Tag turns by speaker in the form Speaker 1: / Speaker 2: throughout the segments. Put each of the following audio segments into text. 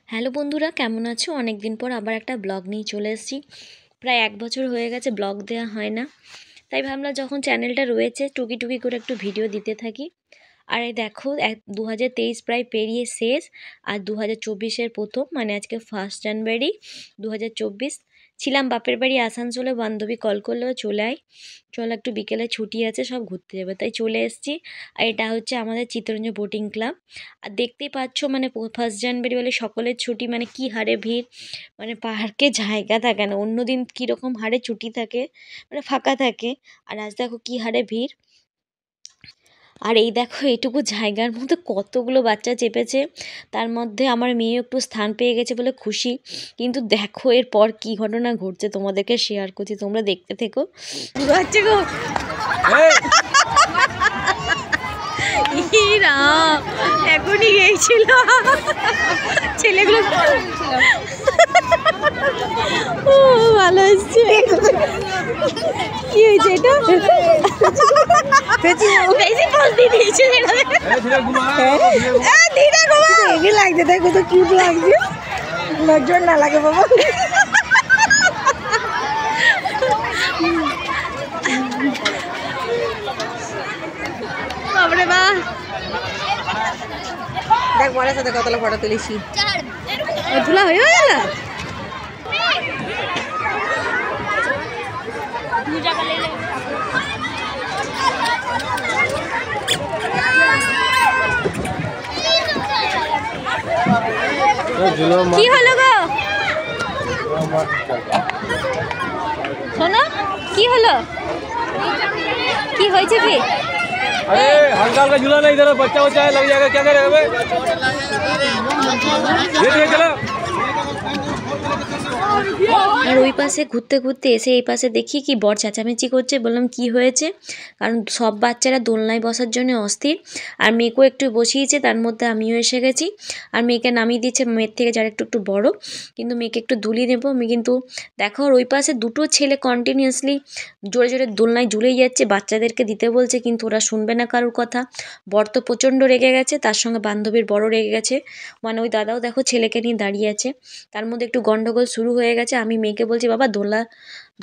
Speaker 1: Hello বন্ধুরা, কেমন আছো? অনেক দিন পর আবার একটা ব্লগ নিয়ে চলে এসেছি। প্রায় 1 বছর হয়ে গেছে ব্লগ দেওয়া হয় না, তাই ভাবলাম যখন চ্যানেলটা রয়েছে টুকি টুকি করে একটু ভিডিও দিতে থাকি। আর এই দেখো 2023 প্রায় পেরিয়ে শেষ, আর 2024-এর প্রথম, মানে আজকে 1 জানুয়ারি 2024। ছিলাম বাপের বাড়ি আসানসোলে, বান্ধবী কল করলেও চলে আয়, চল একটু বিকেলে ছুটি আছে, সব ঘুরতে যাবে, তাই চলে এসেছি। আর এটা হচ্ছে আমাদের চিত্তরঞ্জন বোটিং ক্লাব। আর দেখতেই পাচ্ছ, মানে 1 জানুয়ারি বলে সকলের ছুটি, মানে কি হারে ভিড়, মানে পার্কে জায়গা থাকে না। অন্যদিন কীরকম হারে ছুটি থাকে, মানে ফাঁকা থাকে, আর আজ দেখো কি হারে ভিড়। আর এই দেখো এইটুকু জায়গার মধ্যে কতগুলো বাচ্চা চেপেছে, তার মধ্যে আমার মেয়ে একটু স্থান পেয়ে গেছে বলে খুশি। কিন্তু দেখো এরপর কি ঘটনা ঘটছে তোমাদেরকে শেয়ার করছি, তোমরা দেখতে থেকো। ঘুরাচ্ছে গো এখনই গিয়েছিল ছেলেগুলো, ও ভালো এসছে। কি হয়েছে এটা?
Speaker 2: লাগছে, তাই কত কিউট লাগছে, নজর না লাগে বাবা।
Speaker 1: বাপরে বা,
Speaker 2: দেখ বড়ের সাথে কতলা ফটো তুলেছি,
Speaker 1: ধুলা হয়ে গেল। কি হলো গো শোনো, কি হলো, কি হয়েছে কি?
Speaker 3: अरे हल्का हल्का झूला नहीं, इधर बच्चा बच्चा है, लग जाएगा, क्या करेगा बे? धीरे चलो।
Speaker 1: আর ওই পাশে ঘুরতে ঘুরতে এসে এই পাশে দেখি কি বর চেঁচামেচি করছে। বললাম কি হয়েছে, কারণ সব বাচ্চারা দোলনায় বসার জন্য অস্থির, আর মেয়েকেও একটু বসিয়েছে, তার মধ্যে আমিও এসে গেছি। আর মেয়েকে নামিয়ে দিচ্ছে, মেয়ের থেকে যারা একটু একটু বড়, কিন্তু মেয়েকে একটু দুলিয়ে নেবো আমি। কিন্তু দেখো আর ওই পাশে দুটো ছেলে কন্টিনিউয়াসলি জোরে জোরে দোলনায় ঝুলেই যাচ্ছে, বাচ্চাদেরকে দিতে বলছে, কিন্তু ওরা শুনবে না কারোর কথা। বর তো প্রচণ্ড রেগে গেছে, তার সঙ্গে বান্ধবীর বড় রেগে গেছে, মানে ওই দাদাও দেখো ছেলেকে নিয়ে দাঁড়িয়ে আছে। তার মধ্যে একটু গন্ডগোল শুরু হয়ে গেছে। আমি মেয়েকে বলছি বাবা দোলা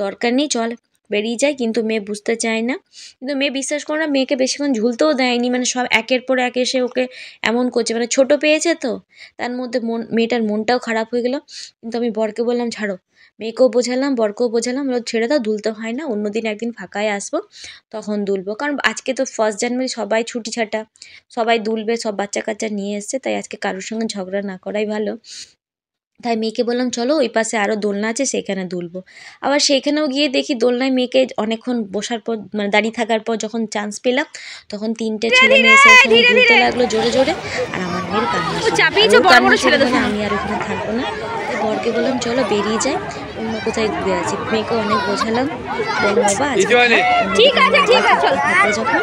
Speaker 1: দরকার নেই, চল বেরিয়ে যায়, কিন্তু মেয়ে বুঝতে চায় না। কিন্তু মেয়ে বিশ্বাস করো না, মেয়েকে বেশিক্ষণ ঝুলতেও দেয়নি, মানে সব একের পর এক এসে ওকে এমন করছে, মানে ছোট পেয়েছে তো, তার মধ্যে মেয়েটার মনটাও খারাপ হয়ে গেল। কিন্তু আমি বরকে বললাম ছাড়ো, মেয়েকেও বোঝালাম বরকেও বোঝালাম, ছেড়ে দাও, দুলতে হয় না, অন্যদিন একদিন ফাঁকায় আসবো তখন দুলবো, কারণ আজকে তো 1 জানুয়ারি, সবাই ছুটি ছাটা, সবাই দুলবে, সব বাচ্চা কাচ্চা নিয়ে এসছে, তাই আজকে কারোর সঙ্গে ঝগড়া না করাই ভালো। তাই মেয়েকে বললাম চলো ওই পাশে আরও দোলনা আছে, সেখানে দুলবো। আবার সেখানেও গিয়ে দেখি দোলনায় মেয়েকে অনেকক্ষণ বসার পর, মানে দাঁড়িয়ে থাকার পর যখন চান্স পেলাম, তখন 3টে ছেলে মেয়ে এসে ওখানে দুলতে লাগলো জোরে জোরে। আর আমার মেয়ের কান্না শুরু, মানে আমি আর ওখানে থাকবো না, তাই বরকে বললাম চলো বেরিয়ে যাই, অন্য কোথায় ঘুরে আছি। মেয়েকে অনেক বোঝালাম, বললাম বাবা ঠিক আছে যখন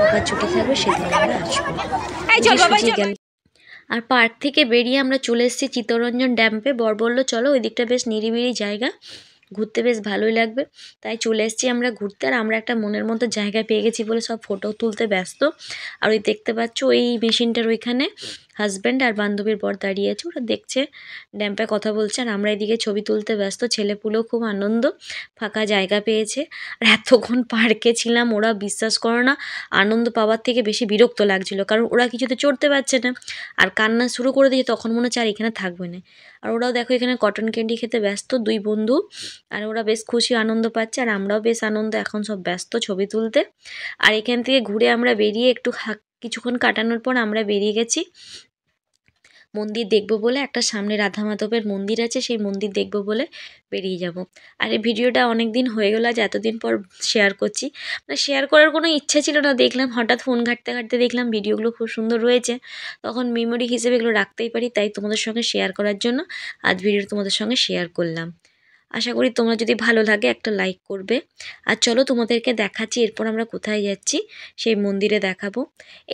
Speaker 1: আবার ছুটি থাকবে সেদিন আমরা আসবো। গেল। আর পার্ক থেকে বেরিয়ে আমরা চলে এসেছি চিত্তরঞ্জন ড্যাম্পে। বর বললো চলো ওই দিকটা বেশ নিরিবিলি জায়গা, ঘুরতে বেশ ভালোই লাগবে, তাই চলে এসেছি আমরা ঘুরতে। আর আমরা একটা মনের মতো জায়গা পেয়ে গেছি বলে সব ফটো তুলতে ব্যস্ত। আর ওই দেখতে পাচ্ছ ওই মেশিনটার ওইখানে হাজব্যান্ড আর বান্ধবীর বর দাঁড়িয়ে আছে, ওরা দেখছে, ড্যাম্পে কথা বলছে, আর আমরা এদিকে ছবি তুলতে ব্যস্ত। ছেলেপুলেও খুব আনন্দ, ফাঁকা জায়গা পেয়েছে। আর এতক্ষণ পার্কে ছিলাম, ওরা বিশ্বাস করো না, আনন্দ পাওয়ার থেকে বেশি বিরক্ত লাগছিল, কারণ ওরা কিছুতে চড়তে পারছে না, আর কান্না শুরু করে দিয়েছে, তখন মনে হচ্ছে আর এখানে থাকবে না। আর ওরাও দেখো এখানে কটন ক্যান্ডি খেতে ব্যস্ত, দুই বন্ধু, আর ওরা বেশ খুশি আনন্দ পাচ্ছে, আর আমরাও বেশ আনন্দ, এখন সব ব্যস্ত ছবি তুলতে। আর এখান থেকে ঘুরে আমরা বেরিয়ে একটু কিছুক্ষণ কাটানোর পর আমরা বেরিয়ে গেছি মন্দির দেখব বলে। একটা সামনে রাধা মাধবের মন্দির আছে, সেই মন্দির দেখব বলে বেরিয়ে যাব। আর এই ভিডিওটা অনেক দিন হয়ে গেলো, আজ এতদিন পর শেয়ার করছি, মানে শেয়ার করার কোনো ইচ্ছা ছিল না, দেখলাম হঠাৎ ফোন ঘাঁটতে ঘাঁটতে দেখলাম ভিডিওগুলো খুব সুন্দর রয়েছে, তখন মেমোরি হিসেবে এগুলো রাখতেই পারি, তাই তোমাদের সঙ্গে শেয়ার করার জন্য আজ ভিডিওটা তোমাদের সঙ্গে শেয়ার করলাম। আশা করি তোমরা যদি ভালো লাগে একটা লাইক করবে। আর চলো তোমাদেরকে দেখাচ্ছি এরপর আমরা কোথায় যাচ্ছি, সেই মন্দিরে দেখাবো।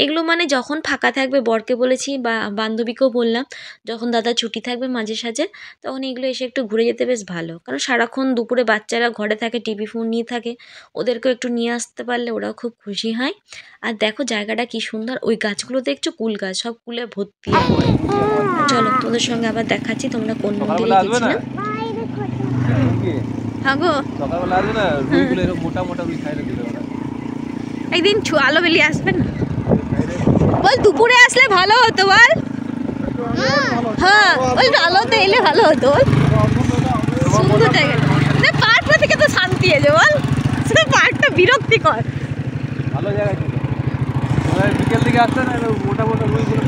Speaker 1: এগুলো মানে যখন ফাঁকা থাকবে বরকে বলেছি বা বান্ধবীকেও বললাম, যখন দাদা ছুটি থাকবে মাঝে সাঝে তখন এগুলো এসে একটু ঘুরে যেতে বেশ ভালো। কারণ সারাক্ষণ দুপুরে বাচ্চারা ঘরে থাকে, টিভি ফোন নিয়ে থাকে, ওদেরকেও একটু নিয়ে আসতে পারলে ওরাও খুব খুশি হয়। আর দেখো জায়গাটা কি সুন্দর, ওই গাছগুলো দেখছো কুল গাছ, সব কুলে ভর্তি একবারে। চলো তোমাদের সঙ্গে আবার দেখাচ্ছি তোমরা কোন মন্দিরে
Speaker 3: আসবে না
Speaker 1: গেছিলাম। হ্যাঁ গো,
Speaker 3: সকালবেলা আসবে না, রুইগুলো এরকম মোটা মোটা রুই খাই দিলে ওরা।
Speaker 1: একদিন আলো বেরিয়ে আসবেন বল, দুপুরে আসলে ভালো হতো বল। হ্যাঁ বল, আলোতে এলে ভালো হতো বল, সুন্দর জায়গা না, পার্কটা থেকে তো শান্তি আছে বল, শুধু পার্কটা বিরক্তিকর।
Speaker 3: ভালো জায়গা ছিল, তোমরা বিকেল দিকে আসতে না, মোটা মোটা রুইগুলো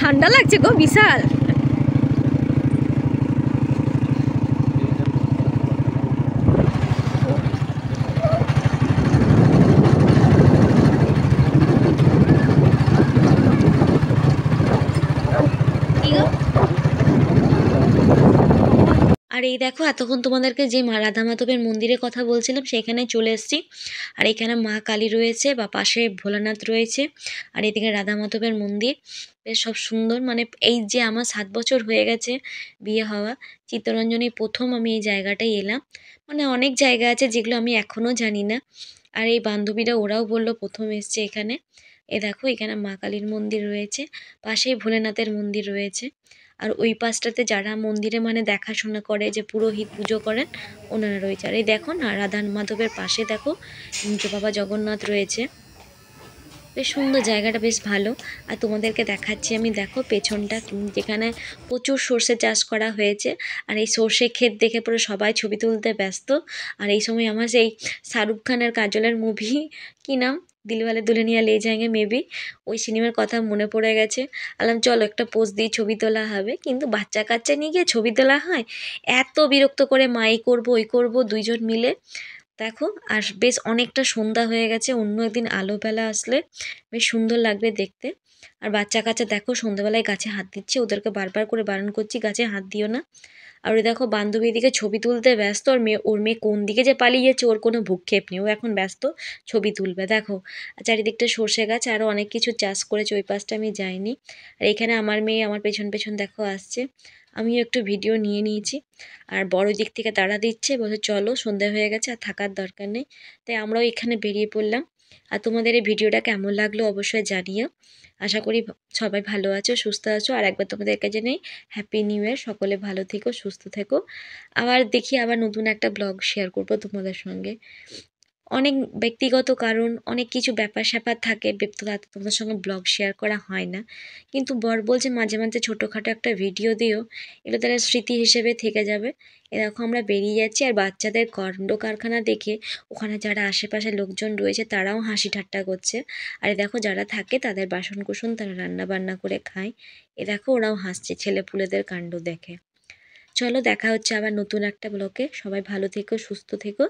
Speaker 1: ঠান্ডা লাগছে গো বিশাল। আর এই দেখো এতক্ষণ তোমাদেরকে যে রাধা মাধবের মন্দিরের কথা বলছিলাম সেখানে চলে এসেছি। আর এখানে মা কালী রয়েছে বা পাশে ভোলানাথ রয়েছে, আর এদিকে রাধা মাধবের মন্দির বেশ সব সুন্দর। মানে এই যে আমার 7 বছর হয়ে গেছে বিয়ে হওয়া, চিত্তরঞ্জনে প্রথম আমি এই জায়গাটায় এলাম। মানে অনেক জায়গা আছে যেগুলো আমি এখনও জানি না। আর এই বান্ধবীরা ওরাও বললো প্রথম এসছে এখানে। এ দেখো এখানে মা কালীর মন্দির রয়েছে, পাশেই ভোলেনাথের মন্দির রয়েছে। আর ওই পাশটাতে যারা মন্দিরে মানে দেখাশোনা করে, যে পুরোহিত পুজো করেন, ওনারা রয়েছে। আর এই দেখো না রাধা মাধবের পাশে দেখো বাবা জগন্নাথ রয়েছে। বেশ সুন্দর জায়গাটা, বেশ ভালো। আর তোমাদেরকে দেখাচ্ছি আমি, দেখো পেছনটা যেখানে প্রচুর সর্ষে চাষ করা হয়েছে। আর এই সর্ষে ক্ষেত দেখে পুরো সবাই ছবি তুলতে ব্যস্ত। আর এই সময় আমার সেই শাহরুখ খানের কাজলের মুভি, কী নাম, দিলওয়ালে দুলহানিয়া লে যায়েঙ্গে মেবি, ওই সিনেমার কথা মনে পড়ে গেছে। আলাম চলো একটা পোজ দিয়ে ছবি তোলা হবে, কিন্তু বাচ্চা কাচ্চা নিয়ে গিয়ে ছবি তোলা হয়, এত বিরক্ত করে, মাই করবো ওই করবো দুইজন মিলে। দেখো আর বেশ অনেকটা সন্ধ্যা হয়ে গেছে, অন্য একদিন আলোবেলা আসলে বেশ সুন্দর লাগবে দেখতে। আর বাচ্চা কাচ্চা দেখো সন্ধ্যাবেলায় গাছে হাত দিচ্ছে, ওদেরকে বারবার করে বারণ করছি গাছে হাত দিও না। আর ওই দেখো বান্ধবীর দিকে ছবি তুলতে ব্যস্ত, আর ওর মেয়ে কোন দিকে যে পালিয়ে যাচ্ছে ওর কোনো ভূক্ষেপ নেই, ও এখন ব্যস্ত ছবি তুলবে। দেখো চারিদিকটা সর্ষে গাছ, আরও অনেক কিছু চাষ করেছে, ওই পাশটা আমি যাইনি। আর এখানে আমার মেয়ে আমার পেছন পেছন দেখো আসছে, আমিও একটু ভিডিও নিয়ে নিয়েছি। আর বড় দিক থেকে তাড়া দিচ্ছে, বলছে চলো সন্ধে হয়ে গেছে আর থাকার দরকার নেই, তাই আমরাও এখানে বেরিয়ে পড়লাম। আর তোমাদের এই ভিডিওটা কেমন লাগলো অবশ্যই জানিও। আশা করি সবাই ভালো আছো, সুস্থ আছো। আর একবার তোমাদেরকে জানাই হ্যাপি নিউ ইয়ার, সকলে ভালো থেকো, সুস্থ থেকো। আবার দেখি আবার নতুন একটা ব্লগ শেয়ার করবো তোমাদের সঙ্গে। অনেক ব্যক্তিগত কারণ, অনেক কিছু ব্যাপার স্যাপার থাকে, তোমাদের সঙ্গে ব্লগ শেয়ার করা হয় না। কিন্তু বর বলছে মাঝে মাঝে ছোটোখাটো একটা ভিডিও দিও, এগুলো তারা স্মৃতি হিসেবে থেকে যাবে। এ দেখো আমরা বেরিয়ে যাচ্ছি, আর বাচ্চাদের কাণ্ড কারখানা দেখে ওখানে যারা আশেপাশে লোকজন রয়েছে তারাও হাসি ঠাট্টা করছে। আর এ দেখো যারা থাকে তাদের বাসনকোসন তারা রান্না বান্না করে খায়, এ দেখো ওরাও হাসছে ছেলেপুলেদের কাণ্ড দেখে। চলো দেখা হচ্ছে আবার নতুন একটা ব্লগে, সবাই ভালো থেকো, সুস্থ থেকো।